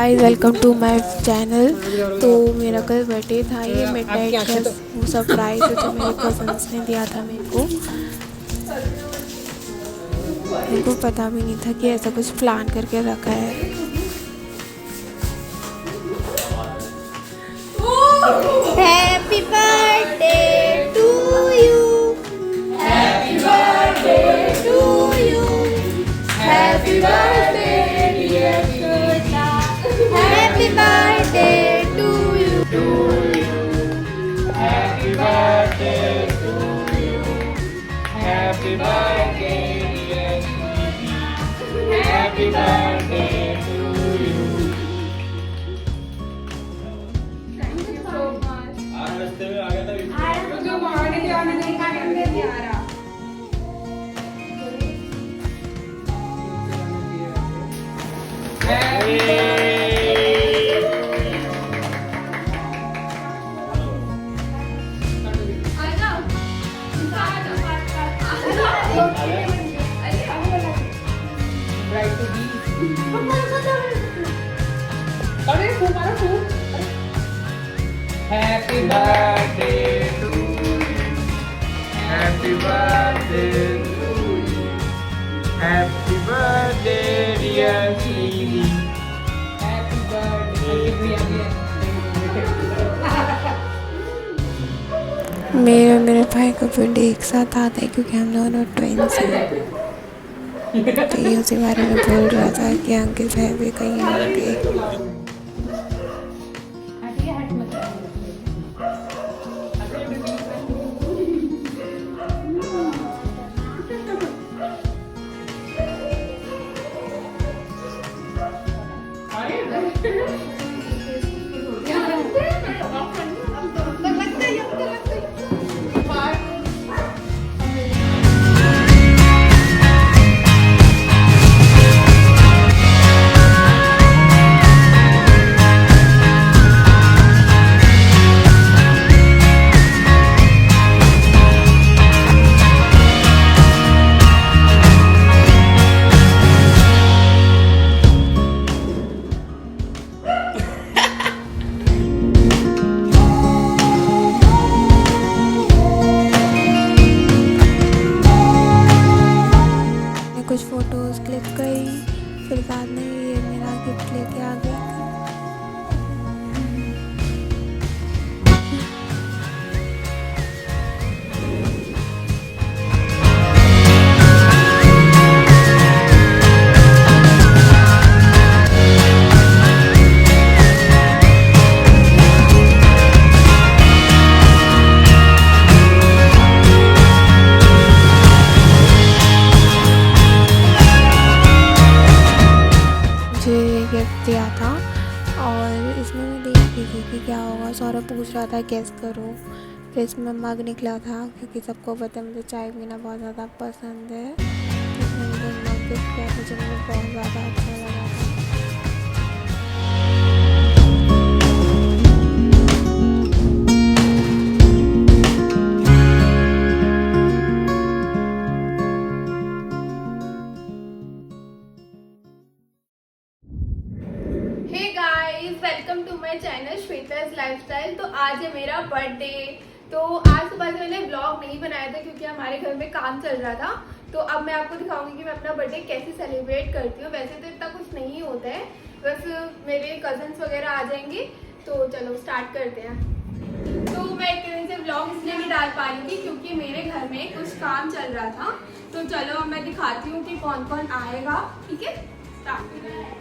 Guys, welcome to my channel. तो मेरा कल बर्थडे था, ये मिडनाइट का वो सरप्राइज है जो मेरे कज़न्स ने दिया था मेरे को पता भी नहीं था कि ऐसा कुछ प्लान करके रखा है। Happy birthday to you. Happy birthday to you. Happy birthday dear Shweta. Happy birthday to you. Happy birthday to you. Happy birthday dear Sweetie. Happy birthday to you. Thank you so much. आज रास्ते में आ गया था मुझे birthday के आने नहीं का नहीं आ रहा। Happy birthday to you. Happy birthday to you. Happy birthday dear Sweetie. Happy birthday. मेरे भाई का बर्थडे एक साथ आता है क्योंकि हम दोनों ट्विंस हैं। तो ये उसी बारे में बोल रहा था कि अंकित है भी कहीं होंगे। कुछ फ़ोटोज़ क्लिक करी, फिर बाद में ये मेरा गिफ्ट लेके आ गई। गिफ्ट दिया था और इसमें मैं देख रही थी कि क्या होगा। सौरभ पूछ रहा था गेस करो। फिर इसमें मग निकला था क्योंकि सबको पता है मुझे चाय पीना बहुत ज़्यादा पसंद है। तो इसमें मुझे मग गिफ्ट किया था जो मुझे बहुत ज़्यादा अच्छा लगा था। Welcome to my channel Shweta's lifestyle. तो आज है मेरा बर्थडे। तो आज सुबह से मैंने ब्लॉग नहीं बनाया था क्योंकि हमारे घर में काम चल रहा था। तो अब मैं आपको दिखाऊंगी कि मैं अपना बर्थडे कैसे सेलिब्रेट करती हूँ। वैसे तो इतना कुछ नहीं होता है, बस मेरे कजन्स वगैरह आ जाएंगे। तो चलो स्टार्ट करते हैं। तो मैं एक दिन से ब्लॉग इसलिए नहीं डाल पा रही थी क्योंकि मेरे घर में कुछ काम चल रहा था। तो चलो मैं दिखाती हूँ कि कौन कौन आएगा। ठीक है, स्टार्ट करते हैं।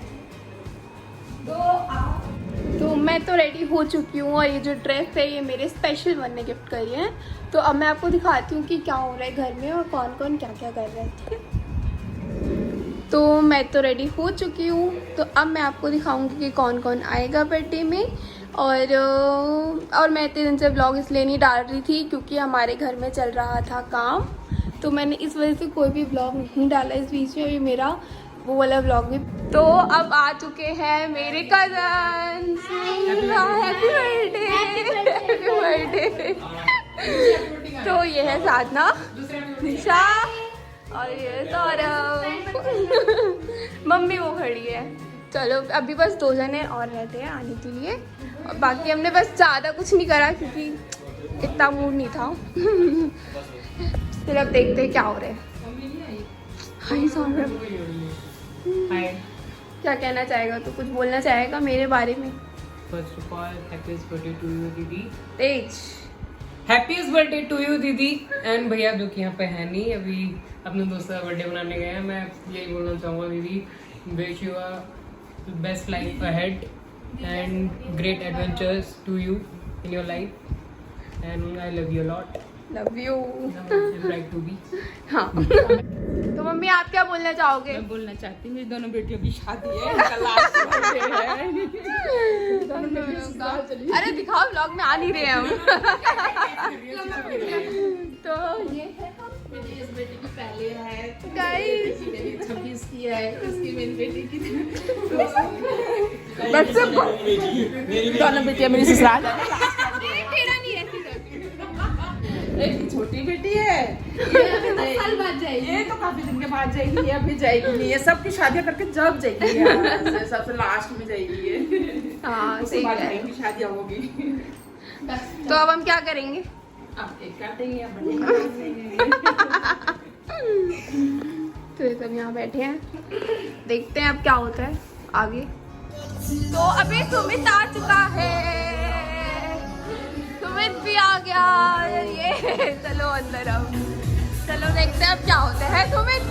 तो मैं तो रेडी हो चुकी हूँ और ये जो ड्रेस है ये मेरे स्पेशल वन ने गिफ्ट करी है। तो अब मैं आपको दिखाती हूँ कि क्या हो रहा है घर में और कौन कौन क्या क्या कर रहा है। ठीक है, तो मैं तो रेडी हो चुकी हूँ। तो अब मैं आपको दिखाऊंगी कि कौन कौन आएगा बर्थडे में। और मैं इतने दिन से ब्लॉग इसलिए नहीं डाल रही थी क्योंकि हमारे घर में चल रहा था काम। तो मैंने इस वजह से कोई भी ब्लॉग नहीं डाला इस बीच में। अभी मेरा वो वाला व्लॉग भी। तो अब आ चुके हैं मेरे cousins. Happy birthday, happy birthday. तो ये है साधना, निशा और ये सौरभ। मम्मी वो खड़ी है। चलो अभी बस 2 जने और रहते हैं आने के लिए, और बाकी हमने बस ज़्यादा कुछ नहीं करा क्योंकि इतना मूड नहीं था। फिर अब देखते हैं क्या हो रहा है। हाय सौरभ, क्या कहना चाहेगा? तो कुछ बोलना चाहेगा मेरे बारे में? First of all happiest birthday to you दीदी। Tej happiest birthday to you दीदी। एंड भैया जो कि यहाँ पे है नहीं, अभी अपने दोस्त का बर्थडे मनाने गए हैं। मैं यही बोलना चाहूँगा दीदी, wish you a best life ahead and great adventures to you in your life and I love you lot. Love you. Like to be. हाँ तो मम्मी आप क्या बोलना चाहोगे? मैं बोलना चाहती हूँ मेरी दोनों बेटियों की शादी है, इनका लास्ट बर्थडे है। दोनों बेटियों की शादी चली। अरे दिखाओ, व्लॉग में आ नहीं रहे हम। तो ये है मेरी इस बेटी की पहले है, गाइस, मेरी 26 की है, इसकी मेरी बेटी की दोनों बेटियां मेरी ससुराल है। टेढ़ा नहीं ऐसी कर। एक छोटी बेटी है, ये साल बाद जाएगी, ये तो काफी दिन के बाद जाएगी, ये अभी जाएगी नहीं, ये सबकी शादियां करके जब जाएगी यार, सबसे लास्ट में जाएगी ये। हाँ उसके सही बाद है। इनकी शादियां होगी। तो अब हम क्या करेंगे? अब केक काटेंगे, अब बर्थडे तो ये सब यहाँ बैठे हैं, देखते हैं अब क्या होता है आगे। तो अभी सुमित आ चुका है, सुमित भी आ गया। ये चलो अंदर, अब चलो देखते हैं अब क्या होता है। सुमित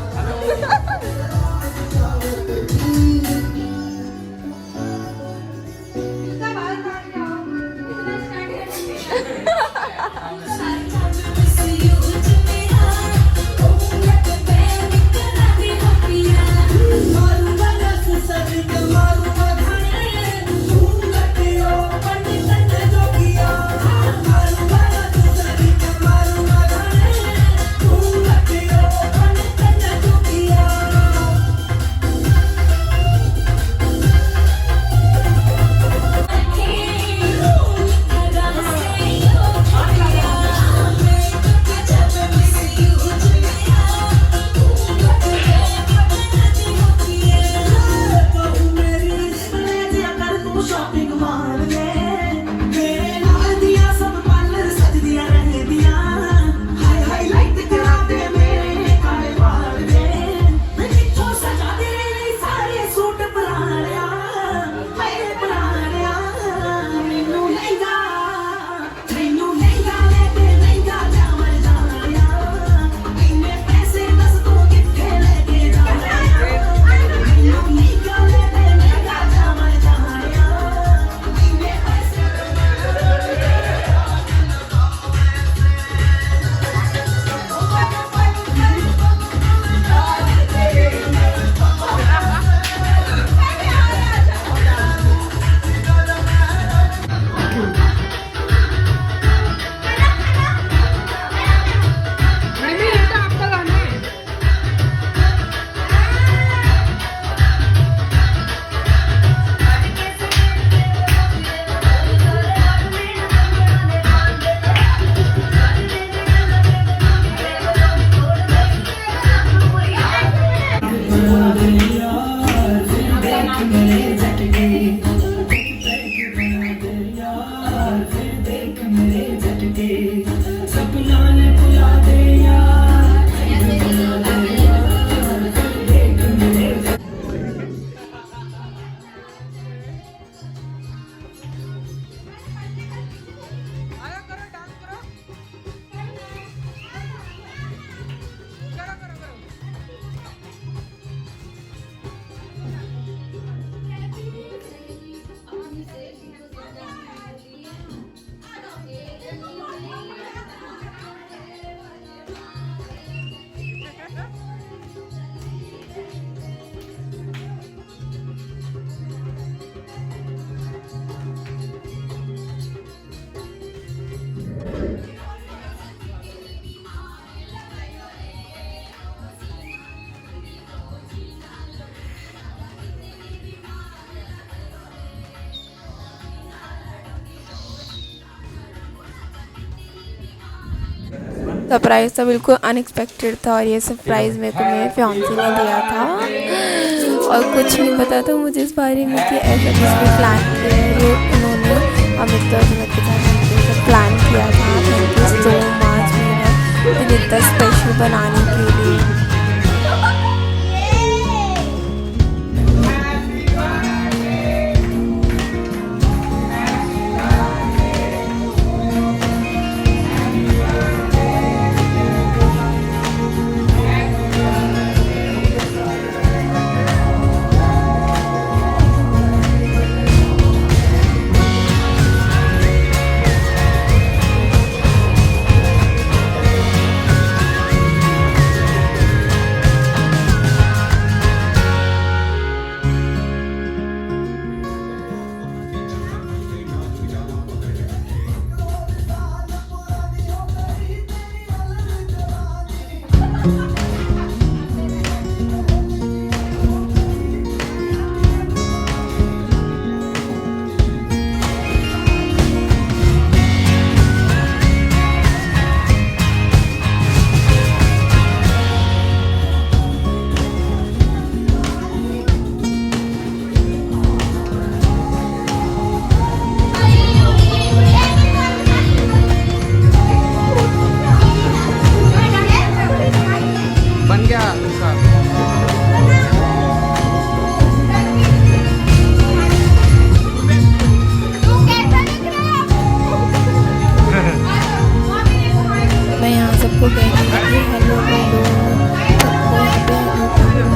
सरप्राइज़ तो बिल्कुल अनएक्सपेक्टेड था, और ये सरप्राइज़ मेरे को मेरे फियांसे ने दिया था। और कुछ नहीं पता था मुझे इस बारे में कि ऐसा किसने प्लान किया है। ये उन्होंने अमित और अजमत के साथ मिलकर प्लान किया था। थैंक यू सो मच मेरा दिन इतना स्पेशल बनाने के लिए। बन गया उसका। मैं यहाँ सबको कह रही हूँ कि हेलो हेलो, सबको यहाँ पे हेलो,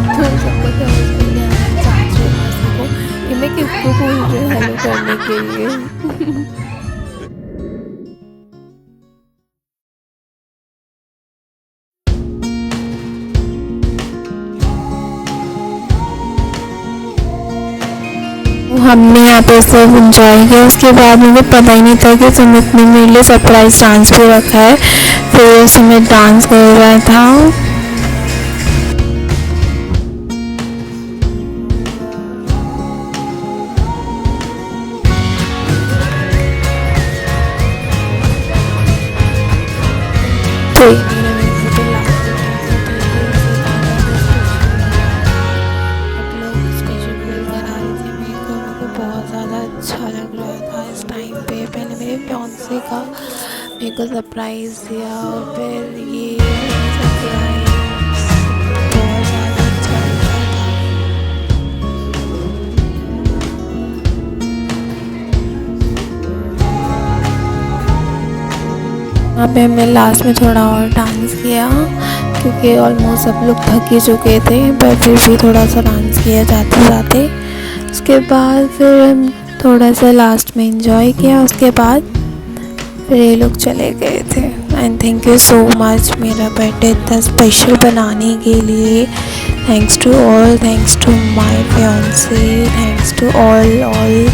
तो सबको समझ में नहीं आ रहा चाचू मासी को कि मैं किसको बोल रही हूँ हेलो करने के लिए। हमने यहाँ पे सब इंजॉय किया। उसके बाद मुझे पता ही नहीं था कि सुमित ने मेरे लिए सरप्राइज डांस भी रखा है। फिर सुमित डांस कर रहा था। तो ये मेरा वीडियो लास्ट आप लोग स्पेशल फील करा रहे थे मेरे को बहुत ज़्यादा अच्छा लग रहा था इस टाइम पे। पहले मेरे फियांसे का मेरे को सरप्राइज़ दिया और फिर ये सरप्राइज बहुत ज़्यादा अच्छा लग रहा था। यहाँ पे हमने लास्ट में थोड़ा और डांस किया क्योंकि ऑलमोस्ट सब लोग थक ही चुके थे, पर फिर भी थोड़ा सा डांस किया जाते जाते। उसके बाद फिर हम थोड़ा सा लास्ट में एंजॉय किया। उसके बाद फिर ये लोग चले गए थे। And thank you so much मेरा बर्थडे इतना स्पेशल बनाने के लिए। Thanks to all, thanks to my fiance, thanks to all.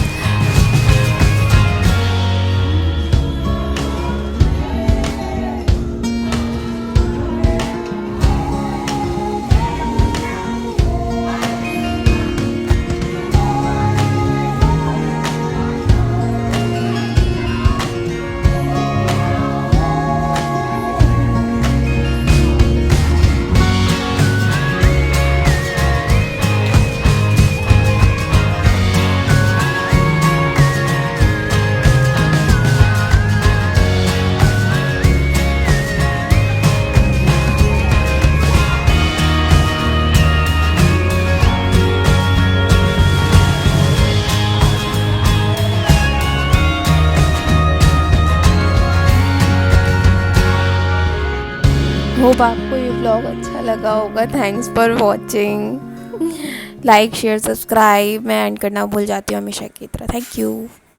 Hope आपको ये व्लॉग अच्छा लगा होगा। Thanks for watching. Like share subscribe मैं एंड करना भूल जाती हूँ हमेशा की तरह। Thank you.